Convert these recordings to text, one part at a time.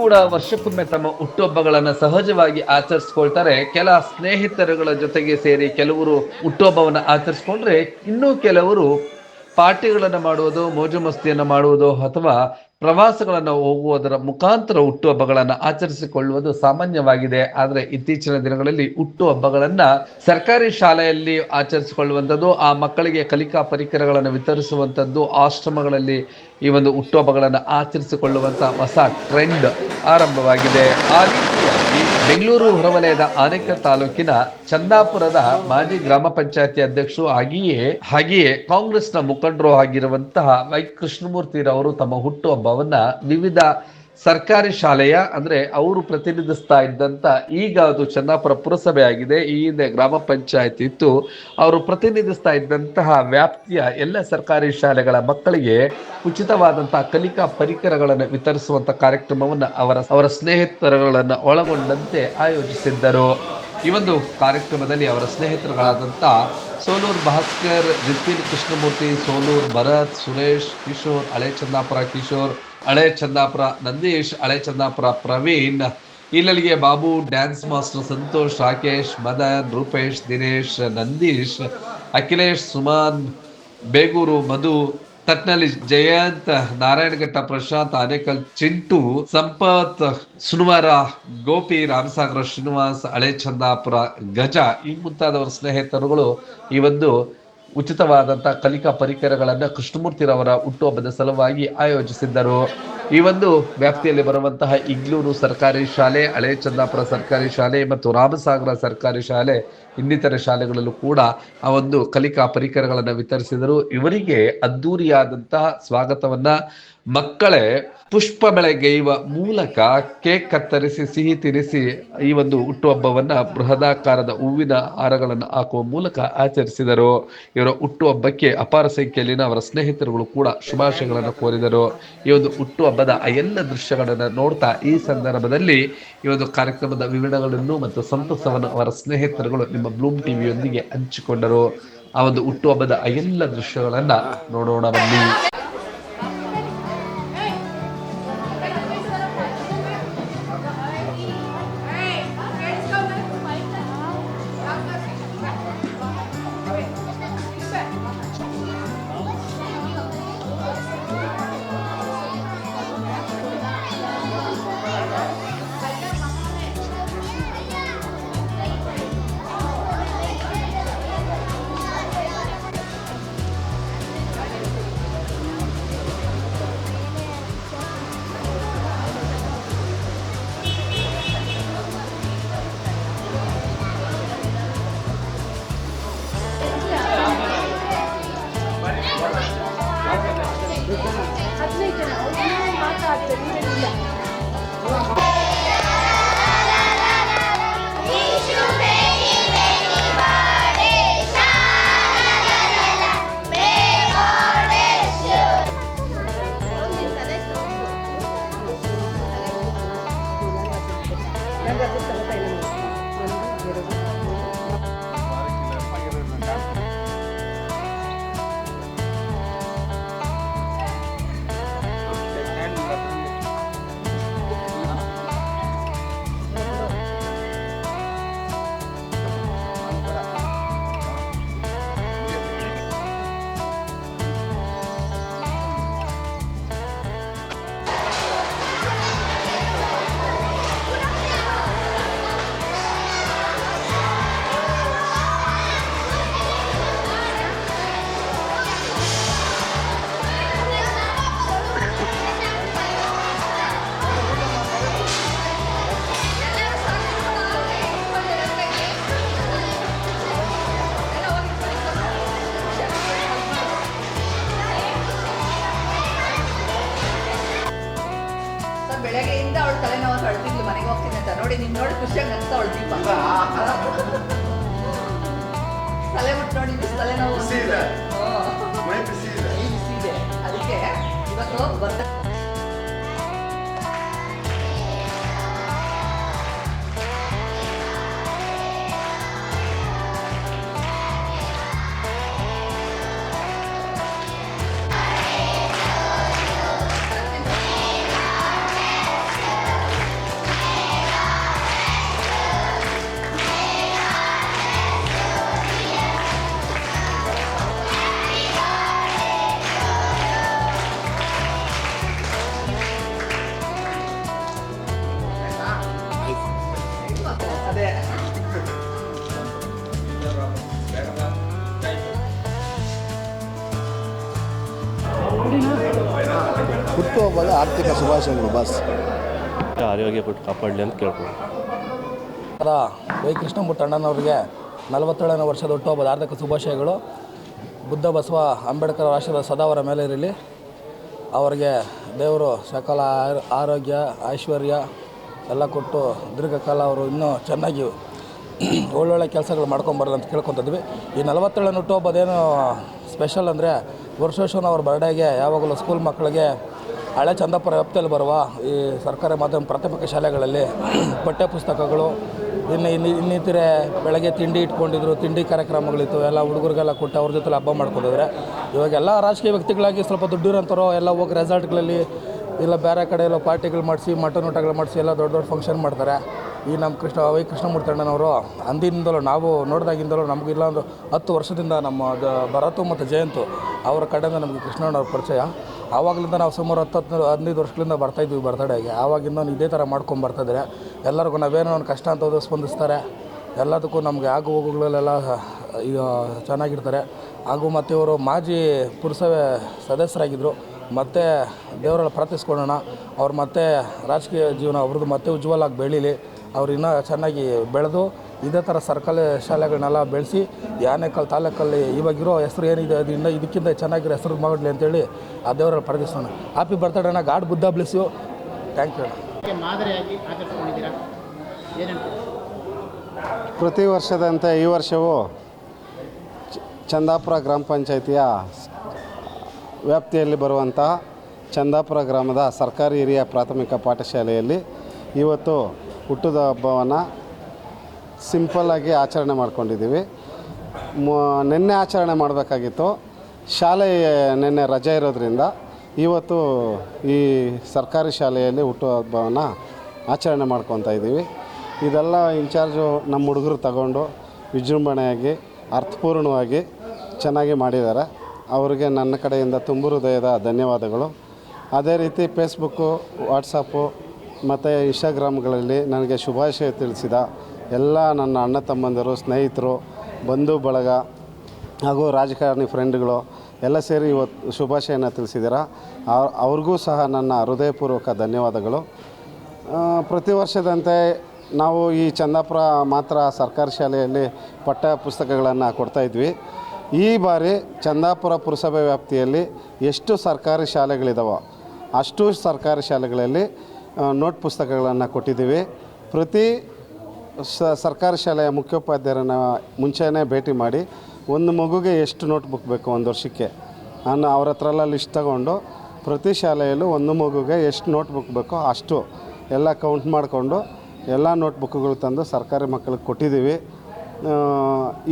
ಕೂಡ ವರ್ಷಕ್ಕೊಮ್ಮೆ ತಮ್ಮ ಹುಟ್ಟುಹಬ್ಬಗಳನ್ನ ಸಹಜವಾಗಿ ಆಚರಿಸ್ಕೊಳ್ತಾರೆ. ಕೆಲ ಸ್ನೇಹಿತರುಗಳ ಜೊತೆಗೆ ಸೇರಿ ಕೆಲವರು ಹುಟ್ಟುಹಬ್ಬವನ್ನ ಆಚರಿಸ್ಕೊಂಡ್ರೆ, ಇನ್ನೂ ಕೆಲವರು ಪಾರ್ಟಿಗಳನ್ನು ಮಾಡುವುದು, ಮೋಜು ಮಸ್ತಿಯನ್ನು ಮಾಡುವುದು ಅಥವಾ ಪ್ರವಾಸಗಳನ್ನು ಹೋಗುವುದರ ಮುಖಾಂತರ ಹುಟ್ಟುಹಬ್ಬಗಳನ್ನು ಆಚರಿಸಿಕೊಳ್ಳುವುದು ಸಾಮಾನ್ಯವಾಗಿದೆ. ಆದರೆ ಇತ್ತೀಚಿನ ದಿನಗಳಲ್ಲಿ ಹುಟ್ಟುಹಬ್ಬಗಳನ್ನ ಸರ್ಕಾರಿ ಶಾಲೆಯಲ್ಲಿ ಆಚರಿಸಿಕೊಳ್ಳುವಂಥದ್ದು, ಆ ಮಕ್ಕಳಿಗೆ ಕಲಿಕಾ ಪರಿಕರಗಳನ್ನು ವಿತರಿಸುವಂಥದ್ದು, ಆಶ್ರಮಗಳಲ್ಲಿ ಈ ಒಂದು ಹುಟ್ಟುಹಬ್ಬಗಳನ್ನು ಆಚರಿಸಿಕೊಳ್ಳುವಂತ ಹೊಸ ಟ್ರೆಂಡ್ ಆರಂಭವಾಗಿದೆ. ಆ ರೀತಿಯಾಗಿ ಬೆಂಗಳೂರು ಹೊರವಲಯದ ಆನೇಕಲ್ ತಾಲೂಕಿನ ಚಂದಾಪುರದ ಮಾಜಿ ಗ್ರಾಮ ಪಂಚಾಯತಿ ಅಧ್ಯಕ್ಷರು ಹಾಗೆಯೇ ಕಾಂಗ್ರೆಸ್ನ ಮುಖಂಡರು ಆಗಿರುವಂತಹ ವೈ ಕೃಷ್ಣಮೂರ್ತಿರವರು ತಮ್ಮ ಹುಟ್ಟುಹಬ್ಬವನ್ನ ವಿವಿಧ ಸರ್ಕಾರಿ ಶಾಲೆಯ, ಅಂದ್ರೆ ಅವರು ಪ್ರತಿನಿಧಿಸ್ತಾ ಇದ್ದಂತ, ಈಗ ಅದು ಚಂದಾಪುರ ಪುರಸಭೆ ಆಗಿದೆ, ಈ ಹಿಂದೆ ಗ್ರಾಮ ಪಂಚಾಯತ್ ಇತ್ತು, ಅವರು ಪ್ರತಿನಿಧಿಸ್ತಾ ಇದ್ದಂತಹ ವ್ಯಾಪ್ತಿಯ ಎಲ್ಲ ಸರ್ಕಾರಿ ಶಾಲೆಗಳ ಮಕ್ಕಳಿಗೆ ಉಚಿತವಾದಂತಹ ಕಲಿಕಾ ಪರಿಕರಗಳನ್ನು ವಿತರಿಸುವಂತ ಕಾರ್ಯಕ್ರಮವನ್ನು ಅವರ ಸ್ನೇಹಿತರುಗಳನ್ನ ಒಳಗೊಂಡಂತೆ ಆಯೋಜಿಸಿದ್ದರು. ಈ ಒಂದು ಕಾರ್ಯಕ್ರಮದಲ್ಲಿ ಅವರ ಸ್ನೇಹಿತರುಗಳಾದಂಥ ಸೋಲೂರ್ ಭಾಸ್ಕರ್, ರಿತಿನ್ ಕೃಷ್ಣಮೂರ್ತಿ, ಸೋಲೂರ್ ಭರತ್, ಸುರೇಶ್, ಕಿಶೋರ್, ಹಳೆ ಚಂದಾಪುರ ಕಿಶೋರ್, ಹಳೆ ಚಂದಾಪುರ ನಂದೀಶ್, ಹಳೆ ಚಂದಾಪುರ ಪ್ರವೀಣ್, ಇಲ್ಲಲಿಗೆ ಬಾಬು, ಡ್ಯಾನ್ಸ್ ಮಾಸ್ಟರ್ ಸಂತೋಷ್, ರಾಕೇಶ್, ಮದನ್, ರೂಪೇಶ್, ದಿನೇಶ್, ನಂದೀಶ್, ಅಖಿಲೇಶ್, ಸುಮಾನ್, ಬೇಗೂರು ಮಧು, ತಟ್ನಳ್ಳಿ ಜಯಂತ್, ನಾರಾಯಣಘಟ್ಟ ಪ್ರಶಾಂತ್, ಆನೇಕಲ್ ಚಿಂಟು, ಸಂಪತ್, ಸುನುವಾರ ಗೋಪಿ, ರಾಮಸಾಗರ ಶ್ರೀನಿವಾಸ್, ಹಳೆ ಚಂದಾಪುರ ಗಜ, ಈ ಮುಂತಾದವರ ಸ್ನೇಹಿತರುಗಳು ಈ ಒಂದು ಉಚಿತವಾದಂತಹ ಕಲಿಕಾ ಪರಿಕರಗಳನ್ನು ಕೃಷ್ಣಮೂರ್ತಿರವರ ಹುಟ್ಟುಹಬ್ಬದ ಸಲುವಾಗಿ ಆಯೋಜಿಸಿದ್ದರು. ಈ ಒಂದು ವ್ಯಾಪ್ತಿಯಲ್ಲಿ ಬರುವಂತಹ ಇಗ್ಲೂರು ಸರ್ಕಾರಿ ಶಾಲೆ, ಹಳೆ ಚಂದಾಪುರ ಸರ್ಕಾರಿ ಶಾಲೆ ಮತ್ತು ರಾಮಸಾಗರ ಸರ್ಕಾರಿ ಶಾಲೆ, ಇನ್ನಿತರ ಶಾಲೆಗಳಲ್ಲೂ ಕೂಡ ಆ ಒಂದು ಕಲಿಕಾ ಪರಿಕರಗಳನ್ನು ವಿತರಿಸಿದರು. ಇವರಿಗೆ ಅದ್ದೂರಿಯಾದಂತಹ ಸ್ವಾಗತವನ್ನ ಮಕ್ಕಳೇ ಪುಷ್ಪ ಬೆಳಗೆಯುವ ಮೂಲಕ ಕೇಕ್ ಕತ್ತರಿಸಿ ಸಿಹಿ ತಿನಿಸಿ ಈ ಒಂದು ಹುಟ್ಟುಹಬ್ಬವನ್ನ ಬೃಹದಾಕಾರದ ಹೂವಿನ ಹಾರಗಳನ್ನು ಹಾಕುವ ಮೂಲಕ ಆಚರಿಸಿದರು. ಇವರ ಹುಟ್ಟುಹಬ್ಬಕ್ಕೆ ಅಪಾರ ಸಂಖ್ಯೆಯಲ್ಲಿನ ಅವರ ಸ್ನೇಹಿತರುಗಳು ಕೂಡ ಶುಭಾಶಯಗಳನ್ನು ಕೋರಿದರು. ಈ ಒಂದು ಹುಟ್ಟುಹಬ್ಬದ ಆ ಎಲ್ಲ ದೃಶ್ಯಗಳನ್ನು ನೋಡ್ತಾ ಈ ಸಂದರ್ಭದಲ್ಲಿ ಈ ಒಂದು ಕಾರ್ಯಕ್ರಮದ ವಿವರಣೆಗಳನ್ನು ಮತ್ತು ಸಂತಸವನ್ನು ಅವರ ಸ್ನೇಹಿತರುಗಳು ನಿಮ್ಮ ಬ್ಲೂಮ್ ಟಿವಿಯೊಂದಿಗೆ ಹಂಚಿಕೊಂಡರು. ಆ ಒಂದು ಹುಟ್ಟುಹಬ್ಬದ ಆ ಎಲ್ಲ ದೃಶ್ಯಗಳನ್ನ ನೋಡೋಣ ಬನ್ನಿ. ಬೆಳಗ್ಗೆಯಿಂದ ಅವಳು ತಲೆನೋವು ಹೊಳ್ತಿದ್ಲು, ಮನೆಗೆ ಹೋಗ್ತೀನಿ ಅಂತ. ನೋಡಿ ನಿನ್ ನೋಡಿ ಖುಷಿಯಾಗಿ ನಗ್ತಾ ಹೊಳ್ತೀವಿ. ತಲೆ ಮುಟ್ಟು ನೋಡಿ ತಲೆನೋವು ಇದೆ, ಅದಕ್ಕೆ ಇವತ್ತು ಬರ್ತಾ ಹುಟ್ಟುಹಬ್ಬದ ಆರ್ಥಿಕ ಶುಭಾಶಯಗಳು ಬಾಸ್. ಆರೋಗ್ಯ ಕೊಟ್ಟು ಕಾಪಾಡಲಿ ಅಂತ ಕೇಳ್ಬೋದು. ವೈ ಕೃಷ್ಣಮೂರ್ತಿ ಅಣ್ಣನವರಿಗೆ 47ನೇ ವರ್ಷದ ಹುಟ್ಟುಹಬ್ಬದ ಆರ್ಥಿಕ ಶುಭಾಶಯಗಳು. ಬುದ್ಧ ಬಸವ ಅಂಬೇಡ್ಕರ್ ಆಶೀರ್ವಾದ ಸದಾ ಅವರ ಮೇಲೆ ಇರಲಿ. ಅವರಿಗೆ ದೇವರು ಸಕಲ ಆರೋಗ್ಯ ಐಶ್ವರ್ಯ ಎಲ್ಲ ಕೊಟ್ಟು ದೀರ್ಘಕಾಲ ಅವರು ಇನ್ನೂ ಚೆನ್ನಾಗಿ ಒಳ್ಳೊಳ್ಳೆ ಕೆಲಸಗಳು ಮಾಡ್ಕೊಂಬರಲ್ಲ ಅಂತ ಕೇಳ್ಕೊತಿದ್ವಿ. ಈ 47ನೇ ಹುಟ್ಟುಹಬ್ಬದೇನು ಸ್ಪೆಷಲ್ ಅಂದರೆ ವರ್ಷ ಅವ್ರ ಬರ್ಡೇಗೆ ಯಾವಾಗಲೂ ಸ್ಕೂಲ್ ಮಕ್ಕಳಿಗೆ ಹಳೆ ಚಂದಾಪುರ ವ್ಯಾಪ್ತಿಯಲ್ಲಿ ಬರುವ ಈ ಸರ್ಕಾರಿ ಮಾಧ್ಯಮ ಪ್ರಾಥಮಿಕ ಶಾಲೆಗಳಲ್ಲಿ ಪಠ್ಯ ಪುಸ್ತಕಗಳು ಇನ್ನಿತರೆ ಬೆಳಗ್ಗೆ ತಿಂಡಿ ಇಟ್ಕೊಂಡಿದ್ರು, ತಿಂಡಿ ಕಾರ್ಯಕ್ರಮಗಳಿತ್ತು, ಎಲ್ಲ ಹುಡುಗರಿಗೆಲ್ಲ ಕೊಟ್ಟು ಅವ್ರ ಜೊತೆ ಹಬ್ಬ ಮಾಡ್ಕೊಂಡಿದ್ರೆ. ಇವಾಗೆಲ್ಲ ರಾಜಕೀಯ ವ್ಯಕ್ತಿಗಳಾಗಿ ಸ್ವಲ್ಪ ದುಡ್ಡಿರೋಂಥವ್ರು ಎಲ್ಲ ಹೋಗಿ ರೆಸಾರ್ಟ್ಗಳಲ್ಲಿ ಇಲ್ಲ ಬೇರೆ ಕಡೆ ಎಲ್ಲ ಪಾರ್ಟಿಗಳು ಮಾಡಿಸಿ ಮಟನ್ ಊಟಗಳು ಮಾಡಿಸಿ ಎಲ್ಲ ದೊಡ್ಡ ದೊಡ್ಡ ಫಂಕ್ಷನ್ ಮಾಡ್ತಾರೆ. ಈ ನಮ್ಮ ವೈ ಕೃಷ್ಣಮೂರ್ತಿ ಅಣ್ಣನವರು ಅಂದಿನಿಂದಲೂ ನಾವು ನೋಡಿದಾಗಿಂದಲೂ ನಮಗೂ ಇಲ್ಲ ಒಂದು 10 ವರ್ಷದಿಂದ ನಮ್ಮ ಭರತು ಮತ್ತು ಜಯಂತು ಅವರ ಕಡೆಯಿಂದ ನಮಗೆ ಕೃಷ್ಣಣ್ಣವ್ರ ಪರಿಚಯ. ಆವಾಗಲಿಂದ ನಾವು ಸುಮಾರು 10-15 ವರ್ಷಗಳಿಂದ ಬರ್ತಾಯಿದ್ವಿ ಬರ್ತಡೇಗೆ. ಆವಾಗಿಂದ ಇದೇ ಥರ ಮಾಡ್ಕೊಂಡು ಬರ್ತಾಯಿದ್ದಾರೆ. ಎಲ್ಲರಿಗೂ ನಾವೇನೋ ಒಂದು ಕಷ್ಟ ಅಂತ ಸ್ಪಂದಿಸ್ತಾರೆ. ಎಲ್ಲದಕ್ಕೂ ನಮಗೆ ಆಗು ಹೋಗುಗಳಲ್ಲೆಲ್ಲ ಈಗ ಚೆನ್ನಾಗಿರ್ತಾರೆ. ಹಾಗೂ ಮತ್ತು ಇವರು ಮಾಜಿ ಪುರಸಭೆ ಸದಸ್ಯರಾಗಿದ್ದರು. ಮತ್ತು ದೇವರಲ್ಲಿ ಪ್ರಾರ್ಥಿಸ್ಕೊಳ್ಳೋಣ ಅವ್ರು ಮತ್ತೆ ರಾಜಕೀಯ ಜೀವನ ಅವ್ರದ್ದು ಮತ್ತೆ ಉಜ್ವಲಾಗಿ ಬೆಳೀಲಿ. ಅವ್ರು ಇನ್ನೂ ಚೆನ್ನಾಗಿ ಬೆಳೆದು ಇದೇ ಥರ ಸರ್ಕಾರಿ ಶಾಲೆಗಳನ್ನೆಲ್ಲ ಬೆಳೆಸಿ ಆನೇಕಲ್ ತಾಲೂಕಲ್ಲಿ ಇವಾಗಿರೋ ಹೆಸರು ಏನಿದೆ ಅದು ಇನ್ನೂ ಇದಕ್ಕಿಂತ ಚೆನ್ನಾಗಿರೋ ಹೆಸರು ಮಾಡಲಿ ಅಂತೇಳಿ ಆ ದೇವರಲ್ಲಿ ಪ್ರಾರ್ಥಿಸೋಣ. ಹ್ಯಾಪಿ ಬರ್ತ್ಡೇ ಅಣ್ಣ. God Buddha bless you. Thank you ಅಣ್ಣ. ಮಾದರಿಯಾಗಿ ಆಚರಿಸ್ಕೊಂಡಿದ್ದೀರಾ, ಏನೇನು? ಪ್ರತಿ ವರ್ಷದಂತೆ ಈ ವರ್ಷವೂ ಚಂದಾಪುರ ಗ್ರಾಮ ಪಂಚಾಯಿತಿಯ ವ್ಯಾಪ್ತಿಯಲ್ಲಿ ಬರುವಂಥ ಚಂದಾಪುರ ಗ್ರಾಮದ ಸರ್ಕಾರಿ ಹಿರಿಯ ಪ್ರಾಥಮಿಕ ಪಾಠಶಾಲೆಯಲ್ಲಿ ಇವತ್ತು ಹುಟ್ಟುದ ಹಬ್ಬವನ್ನು ಸಿಂಪಲ್ಲಾಗಿ ಆಚರಣೆ ಮಾಡ್ಕೊಂಡಿದ್ದೀವಿ. ನಿನ್ನೆ ಆಚರಣೆ ಮಾಡಬೇಕಾಗಿತ್ತು, ಶಾಲೆ ನಿನ್ನೆ ರಜೆ ಇರೋದ್ರಿಂದ ಇವತ್ತು ಈ ಸರ್ಕಾರಿ ಶಾಲೆಯಲ್ಲಿ ಹುಟ್ಟುಹಬ್ಬವನ್ನು ಆಚರಣೆ ಮಾಡ್ಕೊತಾ ಇದ್ದೀವಿ. ಇದೆಲ್ಲ ಇನ್ಚಾರ್ಜು ನಮ್ಮ ಹುಡುಗರು ತಗೊಂಡು ವಿಜೃಂಭಣೆಯಾಗಿ ಅರ್ಥಪೂರ್ಣವಾಗಿ ಚೆನ್ನಾಗಿ ಮಾಡಿದ್ದಾರೆ. ಅವರಿಗೆ ನನ್ನ ಕಡೆಯಿಂದ ತುಂಬು ಹೃದಯದ ಧನ್ಯವಾದಗಳು. ಅದೇ ರೀತಿ ಫೇಸ್ಬುಕ್ಕು, ವಾಟ್ಸಪ್ಪು ಮತ್ತು ಇನ್ಸ್ಟಾಗ್ರಾಮ್ಗಳಲ್ಲಿ ನನಗೆ ಶುಭಾಶಯ ತಿಳಿಸಿದ ಎಲ್ಲ ನನ್ನ ಅಣ್ಣ ತಮ್ಮಂದಿರು, ಸ್ನೇಹಿತರು, ಬಂಧು ಬಳಗ ಹಾಗೂ ರಾಜಕಾರಣಿ ಫ್ರೆಂಡ್ಗಳು ಎಲ್ಲ ಸೇರಿ ಇವತ್ತು ಶುಭಾಶಯನ ತಿಳಿಸಿದ್ದೀರಾ. ಅವ್ರಿಗೂ ಸಹ ನನ್ನ ಹೃದಯಪೂರ್ವಕ ಧನ್ಯವಾದಗಳು. ಪ್ರತಿ ವರ್ಷದಂತೆ ನಾವು ಈ ಚಂದಾಪುರ ಮಾತ್ರ ಸರ್ಕಾರಿ ಶಾಲೆಯಲ್ಲಿ ಪಠ್ಯ ಪುಸ್ತಕಗಳನ್ನು ಕೊಡ್ತಾಯಿದ್ವಿ. ಈ ಬಾರಿ ಚಂದಾಪುರ ಪುರಸಭೆ ವ್ಯಾಪ್ತಿಯಲ್ಲಿ ಎಷ್ಟು ಸರ್ಕಾರಿ ಶಾಲೆಗಳಿದಾವೋ ಅಷ್ಟು ಸರ್ಕಾರಿ ಶಾಲೆಗಳಲ್ಲಿ ನೋಟ್ ಪುಸ್ತಕಗಳನ್ನು ಕೊಟ್ಟಿದ್ದೀವಿ. ಪ್ರತಿ ಸರ್ಕಾರಿ ಶಾಲೆಯ ಮುಖ್ಯೋಪಾಧ್ಯಾಯರನ್ನು ಮುಂಚೆನೇ ಭೇಟಿ ಮಾಡಿ ಒಂದು ಮಗುಗೆ ಎಷ್ಟು ನೋಟ್ ಬುಕ್ ಬೇಕು ಒಂದು ವರ್ಷಕ್ಕೆ ನಾನು ಅವ್ರ ಹತ್ರ ಎಲ್ಲ ಲಿಸ್ಟ್ ತಗೊಂಡು ಪ್ರತಿ ಶಾಲೆಯಲ್ಲೂ ಒಂದು ಮಗುಗೆ ಎಷ್ಟು ನೋಟ್ ಬುಕ್ ಬೇಕೋ ಅಷ್ಟು ಎಲ್ಲ ಕೌಂಟ್ ಮಾಡಿಕೊಂಡು ಎಲ್ಲ ನೋಟ್ ಬುಕ್ಗಳು ತಂದು ಸರ್ಕಾರಿ ಮಕ್ಕಳಿಗೆ ಕೊಟ್ಟಿದ್ದೀವಿ.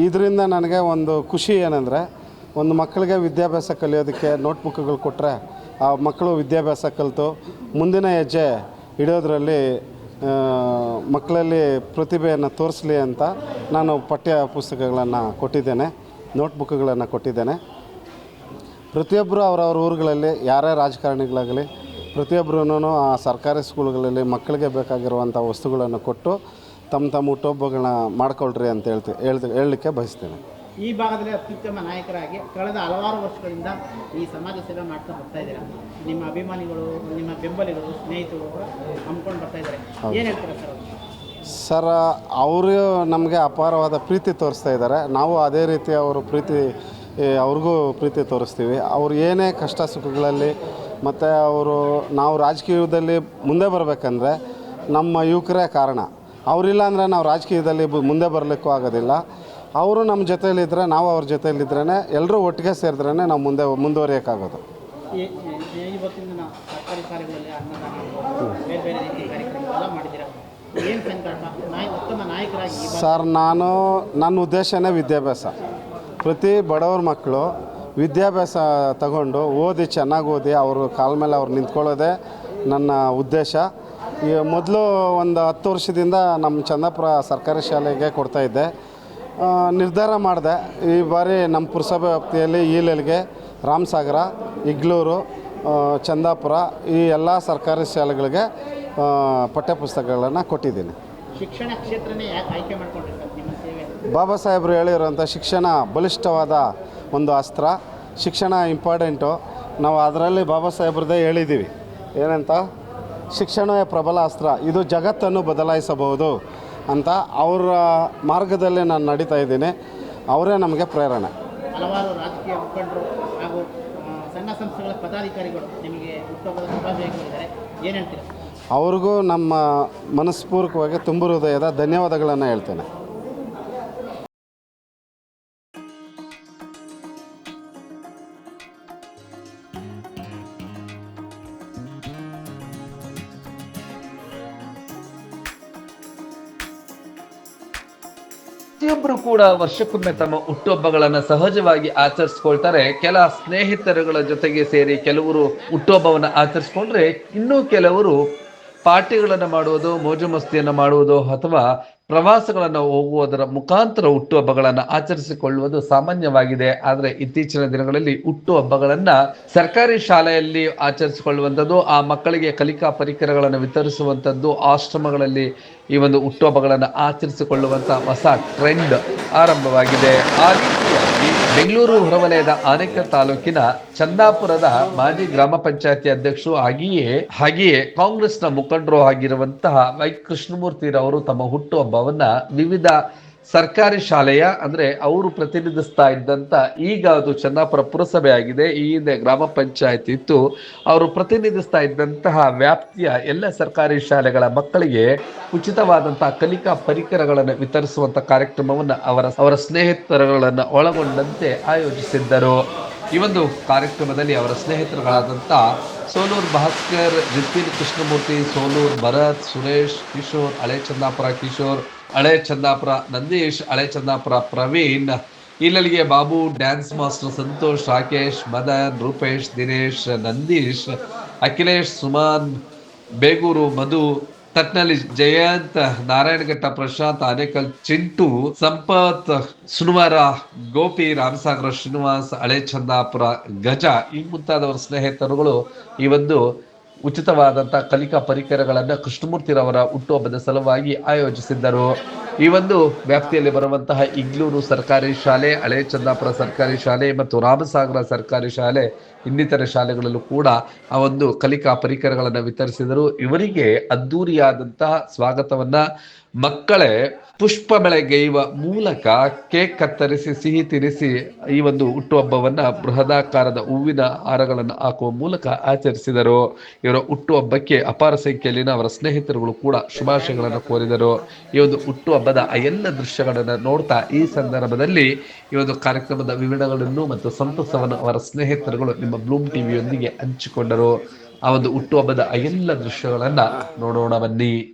ಇದರಿಂದ ನನಗೆ ಒಂದು ಖುಷಿ ಏನಂದರೆ, ಒಂದು ಮಕ್ಕಳಿಗೆ ವಿದ್ಯಾಭ್ಯಾಸ ಕಲಿಯೋದಕ್ಕೆ ನೋಟ್ ಬುಕ್ಗಳು ಕೊಟ್ಟರೆ ಆ ಮಕ್ಕಳು ವಿದ್ಯಾಭ್ಯಾಸ ಕಲಿತು ಮುಂದಿನ ಹೆಜ್ಜೆ ಇಡೋದ್ರಲ್ಲಿ ಮಕ್ಕಳಲ್ಲಿ ಪ್ರತಿಭೆಯನ್ನು ತೋರಿಸಲಿ ಅಂತ ನಾನು ಪಠ್ಯ ಪುಸ್ತಕಗಳನ್ನು ಕೊಟ್ಟಿದ್ದೇನೆ, ನೋಟ್ ಬುಕ್ಗಳನ್ನು ಕೊಟ್ಟಿದ್ದೇನೆ. ಪ್ರತಿಯೊಬ್ಬರು ಅವರವ್ರ ಊರುಗಳಲ್ಲಿ ಯಾರೇ ರಾಜಕಾರಣಿಗಳಾಗಲಿ ಪ್ರತಿಯೊಬ್ಬರೂ ಆ ಸರ್ಕಾರಿ ಸ್ಕೂಲ್ಗಳಲ್ಲಿ ಮಕ್ಕಳಿಗೆ ಬೇಕಾಗಿರುವಂಥ ವಸ್ತುಗಳನ್ನು ಕೊಟ್ಟು ತಮ್ಮ ಹುಟ್ಟುಹಬ್ಬಗಳನ್ನ ಮಾಡ್ಕೊಳ್ರಿ ಅಂತ ಹೇಳಲಿಕ್ಕೆ ಬಯಸ್ತೇನೆ. ಈ ಭಾಗದಲ್ಲಿ ಅತ್ಯುತ್ತಮ ನಾಯಕರಾಗಿ ಕಳೆದ ಹಲವಾರು ವರ್ಷಗಳಿಂದ ಈ ಸಮಾಜ ಸೇವೆ ಮಾಡ್ತಾ ಬರ್ತಾ ಇದ್ದೀರಾ. ನಿಮ್ಮ ಅಭಿಮಾನಿಗಳು, ನಿಮ್ಮ ಬೆಂಬಲಿಗರು, ಸ್ನೇಹಿತರು ಹಮ್ಮಿಕೊಂಡು ಬರ್ತಾ ಇದ್ದಾರೆ. ಏನು ಹೇಳ್ತೀರಾ ಸರ್? ಅವರು ನಮಗೆ ಅಪಾರವಾದ ಪ್ರೀತಿ ತೋರಿಸ್ತಾ ಇದ್ದಾರೆ. ನಾವು ಅದೇ ರೀತಿ ಅವರು ಅವ್ರಿಗೂ ಪ್ರೀತಿ ತೋರಿಸ್ತೀವಿ. ಅವರು ಏನೇ ಕಷ್ಟ ಸುಖಗಳಲ್ಲಿ ಮತ್ತು ನಾವು ರಾಜಕೀಯದಲ್ಲಿ ಮುಂದೆ ಬರಬೇಕಂದ್ರೆ ನಮ್ಮ ಯುವಕರೇ ಕಾರಣ. ಅವರಿಲ್ಲ ಅಂದರೆ ನಾವು ರಾಜಕೀಯದಲ್ಲಿ ಮುಂದೆ ಬರಲಿಕ್ಕೂ ಆಗೋದಿಲ್ಲ. ಅವರು ನಮ್ಮ ಜೊತೆಯಲ್ಲಿದ್ದರೆ, ನಾವು ಅವ್ರ ಜೊತೆಯಲ್ಲಿದ್ರೇ, ಎಲ್ಲರೂ ಒಟ್ಟಿಗೆ ಸೇರಿದ್ರೇ ನಾವು ಮುಂದುವರಿಯೋಕ್ಕಾಗೋದು. ಇವತ್ತಿನ ಸರ್ಕಾರಿ ಶಾಲೆಗಳಲ್ಲಿ ಅನ್ನದಾನ, ಬೇರೆ ಬೇರೆ ರೀತಿ ಕಾರ್ಯಕ್ರಮಗಳೆಲ್ಲ ಮಾಡಿದ್ದೀರಾ. ಏನು ಸಂಕಲ್ಪ ಉತ್ತಮ ನಾಯಕರಾಗಿ? ಸರ್, ನನ್ನ ಉದ್ದೇಶನೇ ವಿದ್ಯಾಭ್ಯಾಸ. ಪ್ರತಿ ಬಡವ್ರ ಮಕ್ಕಳು ವಿದ್ಯಾಭ್ಯಾಸ ತಗೊಂಡು ಚೆನ್ನಾಗಿ ಓದಿ ಅವ್ರ ಕಾಲ ಮೇಲೆ ಅವ್ರು ನಿಂತ್ಕೊಳ್ಳೋದೇ ನನ್ನ ಉದ್ದೇಶ. ಈ ಮೊದಲು ಒಂದು 10 ವರ್ಷದಿಂದ ನಮ್ಮ ಚಂದಾಪುರ ಸರ್ಕಾರಿ ಶಾಲೆಗೆ ಕೊಡ್ತಾಯಿದ್ದೆ. ನಿರ್ಧಾರ ಮಾಡಿದೆ ಈ ಬಾರಿ ನಮ್ಮ ಪುರಸಭೆ ವ್ಯಾಪ್ತಿಯಲ್ಲಿ ಈಲೆಲ್ಗೆ, ರಾಮಸಾಗರ, ಇಗ್ಲೂರು, ಚಂದಾಪುರ ಈ ಎಲ್ಲ ಸರ್ಕಾರಿ ಶಾಲೆಗಳಿಗೆ ಪಠ್ಯಪುಸ್ತಕಗಳನ್ನು ಕೊಟ್ಟಿದ್ದೀನಿ. ಶಿಕ್ಷಣ ಕ್ಷೇತ್ರನೇ ಯಾಕೆ ಆಯ್ಕೆ ಮಾಡ್ಕೊಂಡಿರ್ತಾರೆ ನಿಮ್ಮ ಸೇವೆ? ಬಾಬಾ ಸಾಹೇಬರು ಹೇಳಿರೋಂಥ ಶಿಕ್ಷಣ ಬಲಿಷ್ಠವಾದ ಒಂದು ಅಸ್ತ್ರ. ಶಿಕ್ಷಣ ಇಂಪಾರ್ಟೆಂಟು. ನಾವು ಅದರಲ್ಲಿ ಬಾಬಾ ಸಾಹೇಬ್ರದ್ದೇ ಹೇಳಿದ್ದೀವಿ, ಏನಂತ ಶಿಕ್ಷಣವೇ ಪ್ರಬಲ ಅಸ್ತ್ರ, ಇದು ಜಗತ್ತನ್ನು ಬದಲಾಯಿಸಬಹುದು ಅಂತ ಅವರ ಮಾರ್ಗದಲ್ಲೇ ನಾನು ನಡೀತಾ ಇದ್ದೀನಿ. ಅವರೇ ನಮಗೆ ಪ್ರೇರಣೆ. ಹಲವಾರು ರಾಜಕೀಯ ಮುಖಂಡರು ಹಾಗೂ ಸಂಘ ಸಂಸ್ಥೆಗಳ ಪದಾಧಿಕಾರಿಗಳು ನಿಮಗೆ ಹುಟ್ಟುಹಬ್ಬದ ಶುಭಾಶಯ ಹೇಳಿದ್ದಾರೆ, ಏನು ಹೇಳ್ತೀರಾ? ಅವ್ರಿಗೂ ನಮ್ಮ ಮನಸ್ಪೂರ್ವಕವಾಗಿ ತುಂಬು ಹೃದಯದ ಧನ್ಯವಾದಗಳನ್ನು ಹೇಳ್ತೇನೆ. ಪ್ರತಿಯೊಬ್ಬರು ಕೂಡ ವರ್ಷಕ್ಕೊಮ್ಮೆ ತಮ್ಮ ಹುಟ್ಟುಹಬ್ಬಗಳನ್ನ ಸಹಜವಾಗಿ ಆಚರಿಸ್ಕೊಳ್ತಾರೆ. ಕೆಲ ಸ್ನೇಹಿತರುಗಳ ಜೊತೆಗೆ ಸೇರಿ ಕೆಲವರು ಹುಟ್ಟುಹಬ್ಬವನ್ನ ಆಚರಿಸ್ಕೊಂಡ್ರೆ, ಇನ್ನೂ ಕೆಲವರು ಪಾರ್ಟಿಗಳನ್ನು ಮಾಡುವುದು, ಮೋಜು ಮಸ್ತಿಯನ್ನು ಮಾಡುವುದು ಅಥವಾ ಪ್ರವಾಸಗಳನ್ನು ಹೋಗುವುದರ ಮುಖಾಂತರ ಹುಟ್ಟುಹಬ್ಬಗಳನ್ನು ಆಚರಿಸಿಕೊಳ್ಳುವುದು ಸಾಮಾನ್ಯವಾಗಿದೆ. ಆದರೆ ಇತ್ತೀಚಿನ ದಿನಗಳಲ್ಲಿ ಹುಟ್ಟುಹಬ್ಬಗಳನ್ನ ಸರ್ಕಾರಿ ಶಾಲೆಯಲ್ಲಿ ಆಚರಿಸಿಕೊಳ್ಳುವಂಥದ್ದು, ಆ ಮಕ್ಕಳಿಗೆ ಕಲಿಕಾ ಪರಿಕರಗಳನ್ನು ವಿತರಿಸುವಂಥದ್ದು, ಆಶ್ರಮಗಳಲ್ಲಿ ಈ ಒಂದು ಹುಟ್ಟುಹಬ್ಬಗಳನ್ನು ಆಚರಿಸಿಕೊಳ್ಳುವಂಥ ಹೊಸ ಟ್ರೆಂಡ್ ಆರಂಭವಾಗಿದೆ. ಆ ರೀತಿಯಾಗಿ ಬೆಂಗಳೂರು ಹೊರವಲಯದ ಆನೇಕಲ್ ತಾಲೂಕಿನ ಚಂದಾಪುರದ ಮಾಜಿ ಗ್ರಾಮ ಪಂಚಾಯತಿ ಅಧ್ಯಕ್ಷರು ಹಾಗೆಯೇ ಕಾಂಗ್ರೆಸ್ನ ಮುಖಂಡರು ಆಗಿರುವಂತಹ ವೈ ಕೃಷ್ಣಮೂರ್ತಿರವರು ತಮ್ಮ ಹುಟ್ಟುಹಬ್ಬವನ್ನ ವಿವಿಧ ಸರ್ಕಾರಿ ಶಾಲೆಯ, ಅಂದ್ರೆ ಅವರು ಪ್ರತಿನಿಧಿಸ್ತಾ ಇದ್ದಂತ, ಈಗ ಅದು ಚಂದಾಪುರ ಪುರಸಭೆ ಆಗಿದೆ, ಈ ಹಿಂದೆ ಗ್ರಾಮ ಪಂಚಾಯತ್ ಇತ್ತು, ಅವರು ಪ್ರತಿನಿಧಿಸ್ತಾ ಇದ್ದಂತಹ ವ್ಯಾಪ್ತಿಯ ಎಲ್ಲ ಸರ್ಕಾರಿ ಶಾಲೆಗಳ ಮಕ್ಕಳಿಗೆ ಉಚಿತವಾದಂತಹ ಕಲಿಕಾ ಪರಿಕರಗಳನ್ನು ವಿತರಿಸುವಂತ ಕಾರ್ಯಕ್ರಮವನ್ನು ಅವರ ಸ್ನೇಹಿತರುಗಳನ್ನು ಒಳಗೊಂಡಂತೆ ಆಯೋಜಿಸಿದ್ದರು. ಈ ಒಂದು ಕಾರ್ಯಕ್ರಮದಲ್ಲಿ ಅವರ ಸ್ನೇಹಿತರುಗಳಾದಂಥ ಸೋಲೂರು ಭಾಸ್ಕರ್, ರಿತಿನ್ ಕೃಷ್ಣಮೂರ್ತಿ, ಸೋಲೂರು ಭರತ್, ಸುರೇಶ್, ಕಿಶೋರ್, ಹಳೆ ಚಂದಾಪುರ ಕಿಶೋರ್, ಹಳೆ ಚಂದಾಪುರ ನಂದೀಶ್, ಹಳೆ ಚಂದಾಪುರ ಪ್ರವೀಣ್, ಇಲ್ಲಲಿಗೆ ಬಾಬು, ಡ್ಯಾನ್ಸ್ ಮಾಸ್ಟರ್ ಸಂತೋಷ್, ರಾಕೇಶ್, ಮದನ್, ರೂಪೇಶ್, ದಿನೇಶ್, ನಂದೀಶ್, ಅಖಿಲೇಶ್, ಸುಮಾನ್, ಬೇಗೂರು ಮಧು, ತಟ್ನಳ್ಳಿ ಜಯಂತ್, ನಾರಾಯಣಘಟ್ಟ ಪ್ರಶಾಂತ್, ಆನೇಕಲ್ ಚಿಂಟು, ಸಂಪತ್, ಸುನುವಾರ ಗೋಪಿ, ರಾಮಸಾಗರ ಶ್ರೀನಿವಾಸ್, ಹಳೆ ಚಂದಾಪುರ ಗಜ, ಈ ಮುಂತಾದವರ ಸ್ನೇಹಿತರುಗಳು ಈ ಒಂದು ಉಚಿತವಾದಂತಹ ಕಲಿಕಾ ಪರಿಕರಗಳನ್ನು ಕೃಷ್ಣಮೂರ್ತಿರವರ ಹುಟ್ಟುಹಬ್ಬದ ಸಲುವಾಗಿ ಆಯೋಜಿಸಿದ್ದರು. ಈ ಒಂದು ವ್ಯಾಪ್ತಿಯಲ್ಲಿ ಬರುವಂತಹ ಇಗ್ಲೂರು ಸರ್ಕಾರಿ ಶಾಲೆ, ಹಳೆ ಚಂದಾಪುರ ಸರ್ಕಾರಿ ಶಾಲೆ ಮತ್ತು ರಾಮಸಾಗರ ಸರ್ಕಾರಿ ಶಾಲೆ, ಇನ್ನಿತರ ಶಾಲೆಗಳಲ್ಲೂ ಕೂಡ ಆ ಒಂದು ಕಲಿಕಾ ಪರಿಕರಗಳನ್ನು ವಿತರಿಸಿದರು. ಇವರಿಗೆ ಅದ್ದೂರಿಯಾದಂತಹ ಸ್ವಾಗತವನ್ನ ಮಕ್ಕಳೇ ಪುಷ್ಪ ಬೆಳಗೆಯುವ ಮೂಲಕ ಕೇಕ್ ಕತ್ತರಿಸಿ ಸಿಹಿ ತಿನಿಸಿ ಈ ಒಂದು ಹುಟ್ಟುಹಬ್ಬವನ್ನ ಬೃಹದಾಕಾರದ ಹೂವಿನ ಹಾರಗಳನ್ನು ಹಾಕುವ ಮೂಲಕ ಆಚರಿಸಿದರು. ಇವರ ಹುಟ್ಟುಹಬ್ಬಕ್ಕೆ ಅಪಾರ ಸಂಖ್ಯೆಯಲ್ಲಿನ ಅವರ ಸ್ನೇಹಿತರುಗಳು ಕೂಡ ಶುಭಾಶಯಗಳನ್ನು ಕೋರಿದರು. ಈ ಒಂದು ಹುಟ್ಟುಹಬ್ಬದ ಆ ಎಲ್ಲ ದೃಶ್ಯಗಳನ್ನು ನೋಡ್ತಾ ಈ ಸಂದರ್ಭದಲ್ಲಿ ಈ ಒಂದು ಕಾರ್ಯಕ್ರಮದ ವಿವರಣೆಗಳನ್ನು ಮತ್ತು ಸಂತಸವನ್ನು ಅವರ ಸ್ನೇಹಿತರುಗಳು ನಿಮ್ಮ ಬ್ಲೂಮ್ ಟಿವಿಯೊಂದಿಗೆ ಹಂಚಿಕೊಂಡರು. ಆ ಒಂದು ಹುಟ್ಟುಹಬ್ಬದ ಆ ಎಲ್ಲ ದೃಶ್ಯಗಳನ್ನ ನೋಡೋಣ ಬನ್ನಿ.